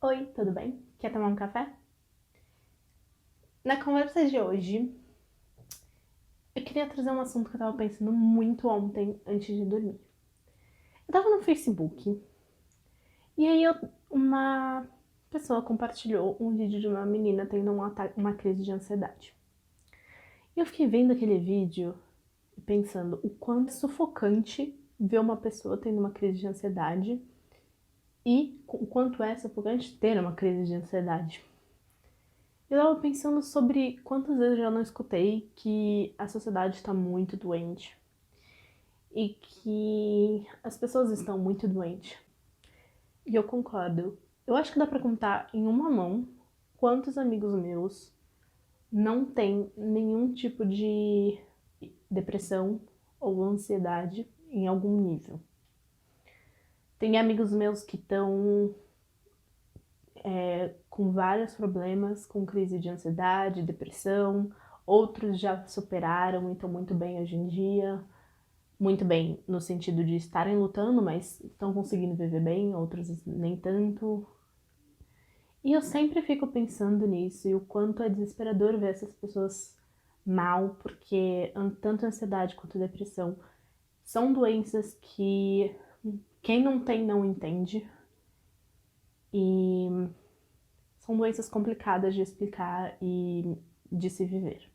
Oi, tudo bem? Quer tomar um café? Na conversa de hoje, eu queria trazer um assunto que eu tava pensando muito ontem, antes de dormir. Eu tava no Facebook, e aí uma pessoa compartilhou um vídeo de uma menina tendo uma crise de ansiedade. E eu fiquei vendo aquele vídeo e pensando o quanto é sufocante ver uma pessoa tendo uma crise de ansiedade e o quanto é sufocante ter uma crise de ansiedade. Eu tava pensando sobre quantas vezes eu já não escutei que a sociedade está muito doente e que as pessoas estão muito doentes. E eu concordo. Eu acho que dá pra contar em uma mão quantos amigos meus não têm nenhum tipo de depressão ou ansiedade em algum nível. Tem amigos meus que estão com vários problemas, com crise de ansiedade, depressão, outros já superaram e estão muito bem hoje em dia. Muito bem no sentido de estarem lutando, mas estão conseguindo viver bem, outros nem tanto. E eu sempre fico pensando nisso e o quanto é desesperador ver essas pessoas mal, porque tanto ansiedade quanto depressão são doenças que quem não tem não entende e são doenças complicadas de explicar e de se viver.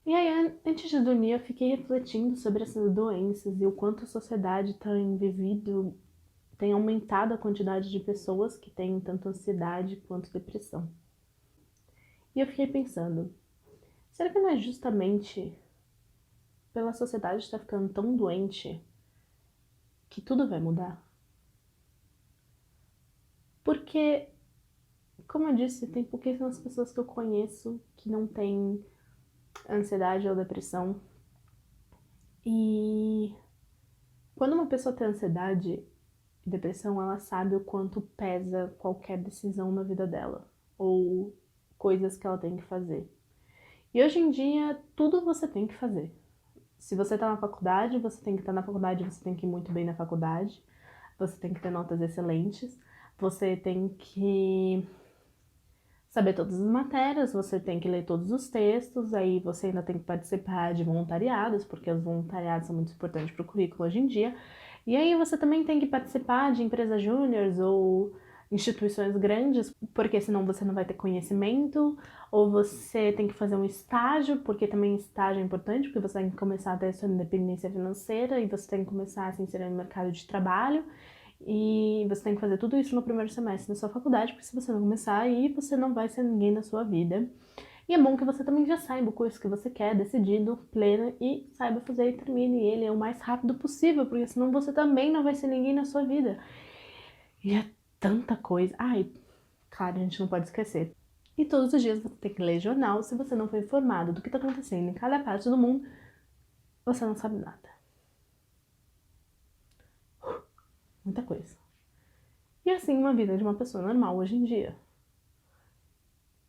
E aí, antes de dormir, eu fiquei refletindo sobre essas doenças e o quanto a sociedade tem aumentado a quantidade de pessoas que têm tanto ansiedade quanto depressão. E eu fiquei pensando, será que não é justamente pela sociedade estar ficando tão doente que tudo vai mudar? Porque, como eu disse, tem pouquíssimas pessoas que eu conheço que não têm ansiedade ou depressão. E quando uma pessoa tem ansiedade e depressão, ela sabe o quanto pesa qualquer decisão na vida dela, ou coisas que ela tem que fazer. E hoje em dia, tudo você tem que fazer. Se você tá na faculdade, você tem que estar na faculdade, você tem que ir muito bem na faculdade, você tem que ter notas excelentes, você tem que saber todas as matérias, você tem que ler todos os textos, aí você ainda tem que participar de voluntariados, porque os voluntariados são muito importantes para o currículo hoje em dia. E aí você também tem que participar de empresas júniores ou instituições grandes, porque senão você não vai ter conhecimento, ou você tem que fazer um estágio, porque também estágio é importante, porque você tem que começar a ter sua independência financeira e você tem que começar a se inserir no mercado de trabalho. E você tem que fazer tudo isso no primeiro semestre da sua faculdade, porque se você não começar aí, você não vai ser ninguém na sua vida. E é bom que você também já saiba o curso que você quer, decidido, pleno, e saiba fazer e termine ele o mais rápido possível, porque senão você também não vai ser ninguém na sua vida. E é tanta coisa. Ai, claro, a gente não pode esquecer. E todos os dias você tem que ler jornal. Se você não for informado do que está acontecendo em cada parte do mundo, você não sabe nada. Muita coisa. E assim uma vida de uma pessoa normal hoje em dia.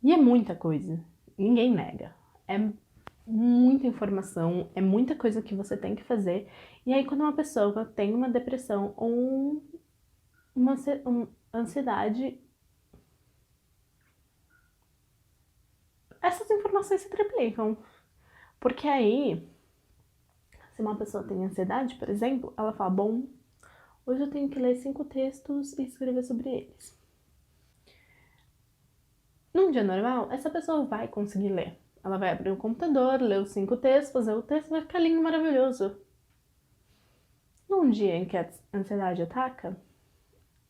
E é muita coisa, ninguém nega. É muita informação, é muita coisa que você tem que fazer. E aí, quando uma pessoa tem uma depressão ou uma ansiedade, essas informações se triplicam. Porque aí, se uma pessoa tem ansiedade, por exemplo, ela fala: bom, hoje eu tenho que ler 5 textos e escrever sobre eles. Num dia normal, essa pessoa vai conseguir ler. Ela vai abrir o computador, ler os 5 textos, fazer o texto, vai ficar lindo, maravilhoso. Num dia em que a ansiedade ataca,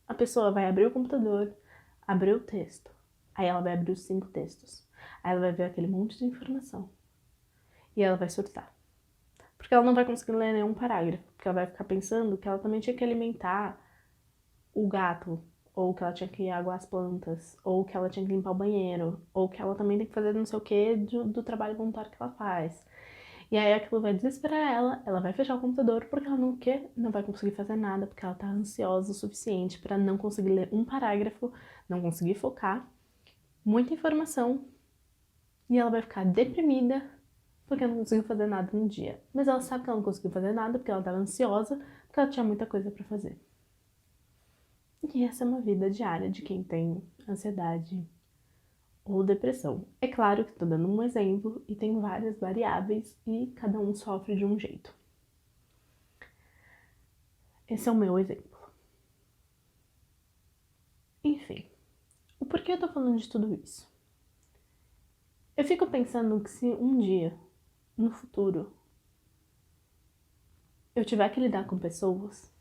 a pessoa vai abrir o computador, abrir o texto. Aí ela vai abrir os 5 textos. Aí ela vai ver aquele monte de informação. E ela vai surtar. Porque ela não vai conseguir ler nenhum parágrafo. Porque ela vai ficar pensando que ela também tinha que alimentar o gato. Ou que ela tinha que aguar as plantas. Ou que ela tinha que limpar o banheiro. Ou que ela também tem que fazer não sei o que do trabalho voluntário que ela faz. E aí aquilo vai desesperar ela vai fechar o computador porque ela não vai conseguir fazer nada, porque ela tá ansiosa o suficiente para não conseguir ler um parágrafo, não conseguir focar, muita informação, e ela vai ficar deprimida porque não conseguiu fazer nada no dia. Mas ela sabe que ela não conseguiu fazer nada porque ela estava ansiosa, porque ela tinha muita coisa para fazer. E essa é uma vida diária de quem tem ansiedade ou depressão. É claro que estou dando um exemplo e tem várias variáveis e cada um sofre de um jeito. Esse é o meu exemplo. Enfim, o porquê eu tô falando de tudo isso? Eu fico pensando que se um dia, no futuro, eu tiver que lidar com pessoas,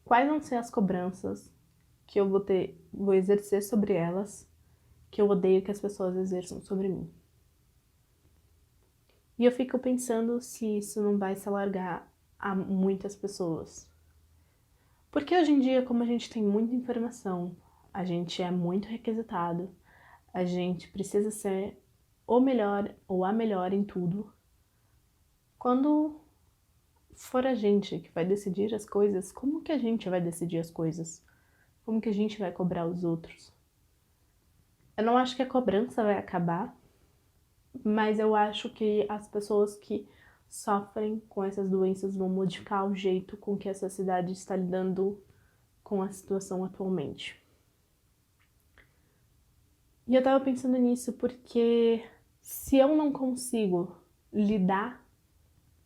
quais vão ser as cobranças que eu vou exercer sobre elas, que eu odeio que as pessoas exerçam sobre mim. E eu fico pensando se isso não vai se alargar a muitas pessoas. Porque hoje em dia, como a gente tem muita informação, a gente é muito requisitado, a gente precisa ser o melhor ou a melhor em tudo. Quando for a gente que vai decidir as coisas, como que a gente vai decidir as coisas? Como que a gente vai cobrar os outros? Eu não acho que a cobrança vai acabar, mas eu acho que as pessoas que sofrem com essas doenças vão modificar o jeito com que a sociedade está lidando com a situação atualmente. E eu tava pensando nisso porque se eu não consigo lidar,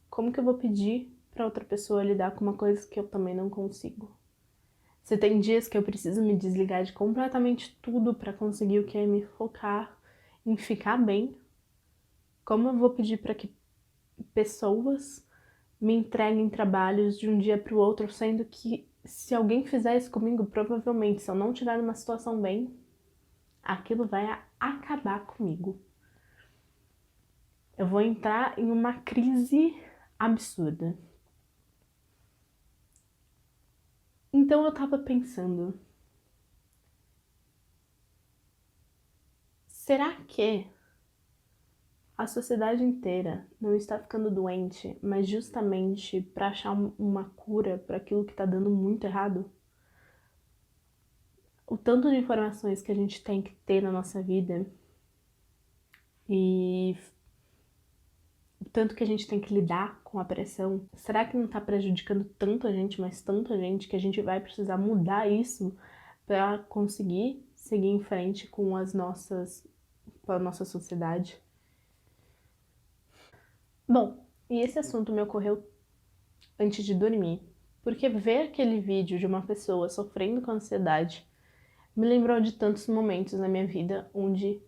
como que eu vou pedir para outra pessoa lidar com uma coisa que eu também não consigo? Se tem dias que eu preciso me desligar de completamente tudo para conseguir o que é me focar em ficar bem, como eu vou pedir para que pessoas me entreguem trabalhos de um dia para o outro, sendo que se alguém fizer isso comigo, provavelmente, se eu não estiver numa situação bem, aquilo vai acabar comigo. Eu vou entrar em uma crise absurda. Então eu tava pensando, será que a sociedade inteira não está ficando doente, mas justamente para achar uma cura para aquilo que tá dando muito errado? O tanto de informações que a gente tem que ter na nossa vida e o tanto que a gente tem que lidar com a pressão, será que não tá prejudicando tanto a gente, mas tanto a gente, que a gente vai precisar mudar isso para conseguir seguir em frente com com a nossa sociedade? Bom, e esse assunto me ocorreu antes de dormir, porque ver aquele vídeo de uma pessoa sofrendo com ansiedade me lembrou de tantos momentos na minha vida onde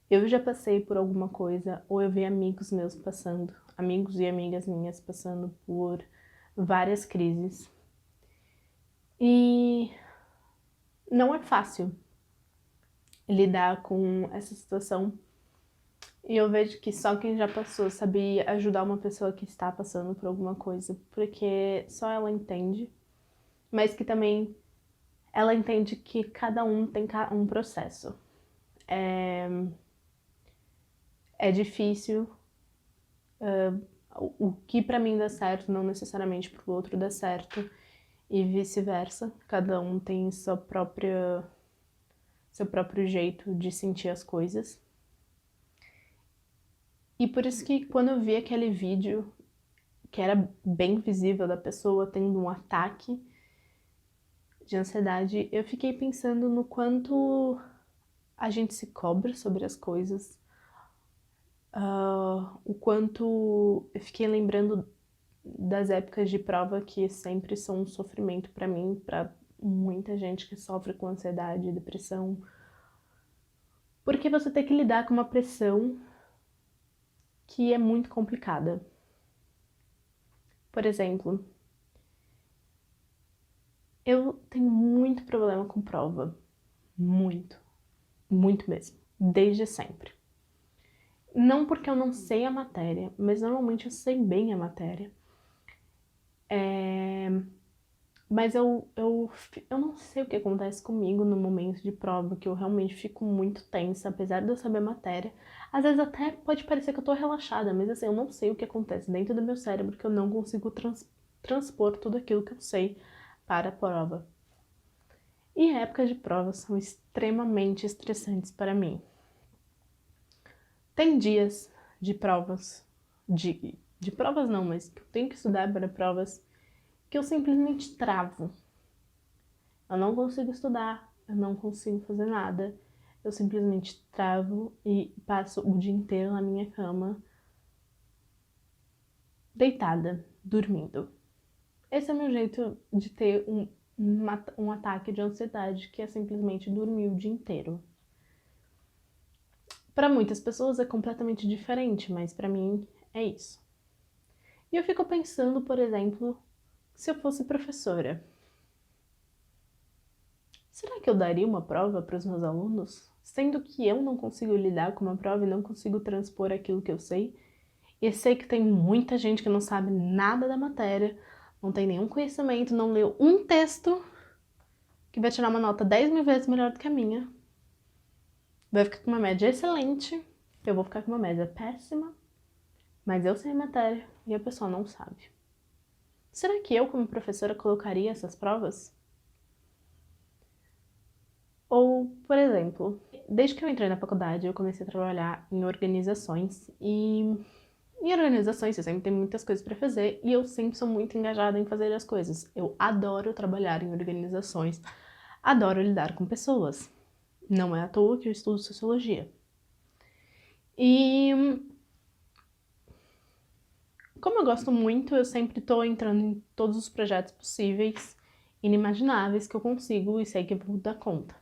eu já passei por alguma coisa ou eu vi amigos meus passando, amigos e amigas minhas passando por várias crises. E não é fácil lidar com essa situação. E eu vejo que só quem já passou sabia ajudar uma pessoa que está passando por alguma coisa, porque só ela entende, mas que também ela entende que cada um tem um processo. É difícil, o que pra mim dá certo não necessariamente pro outro dá certo e vice-versa. Cada um tem seu próprio jeito de sentir as coisas. E por isso que quando eu vi aquele vídeo, que era bem visível da pessoa tendo um ataque de ansiedade, eu fiquei pensando no quanto a gente se cobra sobre as coisas, o quanto eu fiquei lembrando das épocas de prova que sempre são um sofrimento pra mim, pra muita gente que sofre com ansiedade e depressão, porque você tem que lidar com uma pressão que é muito complicada. Por exemplo, eu tenho muito problema com prova, muito, muito mesmo, desde sempre. Não porque eu não sei a matéria, mas normalmente eu sei bem a matéria. Mas eu não sei o que acontece comigo no momento de prova, que eu realmente fico muito tensa, apesar de eu saber a matéria. Às vezes até pode parecer que eu tô relaxada, mas assim, eu não sei o que acontece dentro do meu cérebro, que eu não consigo transpor tudo aquilo que eu sei para a prova. E épocas de prova são extremamente estressantes para mim. Tem dias de provas, de provas não, mas que eu tenho que estudar para provas, que eu simplesmente travo. Eu não consigo estudar, eu não consigo fazer nada. Eu simplesmente travo e passo o dia inteiro na minha cama, deitada, dormindo. Esse é o meu jeito de ter um ataque de ansiedade, que é simplesmente dormir o dia inteiro. Para muitas pessoas é completamente diferente, mas para mim é isso. E eu fico pensando, por exemplo, se eu fosse professora, será que eu daria uma prova para os meus alunos? Sendo que eu não consigo lidar com uma prova e não consigo transpor aquilo que eu sei. E eu sei que tem muita gente que não sabe nada da matéria, não tem nenhum conhecimento, não leu um texto, que vai tirar uma nota 10 mil vezes melhor do que a minha. Vai ficar com uma média excelente, eu vou ficar com uma média péssima, mas eu sei a matéria e a pessoa não sabe. Será que eu, como professora, colocaria essas provas? Ou, por exemplo, desde que eu entrei na faculdade, eu comecei a trabalhar em organizações e em organizações você sempre tem muitas coisas para fazer e eu sempre sou muito engajada em fazer as coisas. Eu adoro trabalhar em organizações, adoro lidar com pessoas. Não é à toa que eu estudo sociologia. E como eu gosto muito, eu sempre estou entrando em todos os projetos possíveis, inimagináveis que eu consigo e sei que vou dar conta.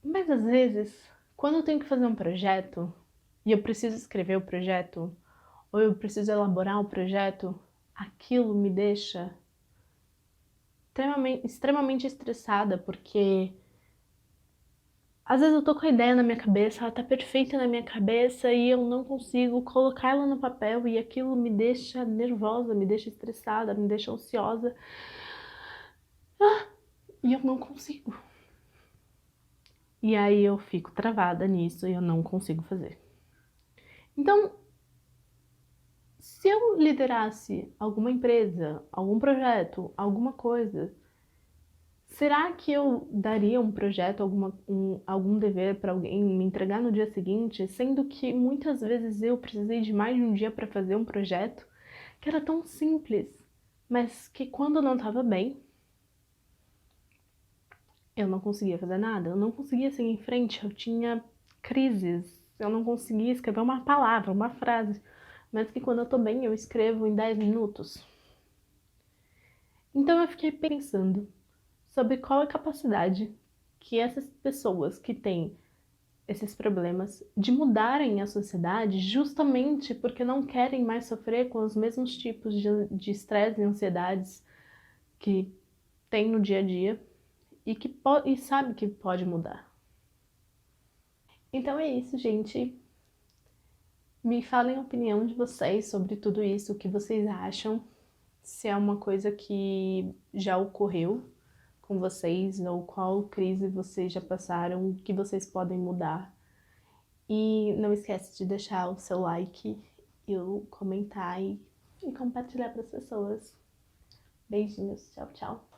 Mas às vezes, quando eu tenho que fazer um projeto e eu preciso escrever o projeto, ou eu preciso elaborar o projeto, aquilo me deixa extremamente estressada, porque às vezes eu tô com a ideia na minha cabeça, ela tá perfeita na minha cabeça e eu não consigo colocar ela no papel e aquilo me deixa nervosa, me deixa estressada, me deixa ansiosa. E eu não consigo. E aí eu fico travada nisso e eu não consigo fazer. Então, se eu liderasse alguma empresa, algum projeto, alguma coisa, será que eu daria um projeto, algum dever para alguém me entregar no dia seguinte, sendo que muitas vezes eu precisei de mais de um dia para fazer um projeto que era tão simples, mas que quando não estava bem, eu não conseguia fazer nada, eu não conseguia seguir em frente, eu tinha crises, eu não conseguia escrever uma palavra, uma frase, mas que quando eu tô bem eu escrevo em 10 minutos. Então eu fiquei pensando sobre qual é a capacidade que essas pessoas que têm esses problemas de mudarem a sociedade justamente porque não querem mais sofrer com os mesmos tipos de estresse e ansiedades que tem no dia a dia e sabe que pode mudar. Então é isso, gente. Me falem a opinião de vocês sobre tudo isso, o que vocês acham, se é uma coisa que já ocorreu com vocês ou qual crise vocês já passaram, que vocês podem mudar. E não esquece de deixar o seu like e o comentar e compartilhar para as pessoas. Beijinhos, tchau, tchau.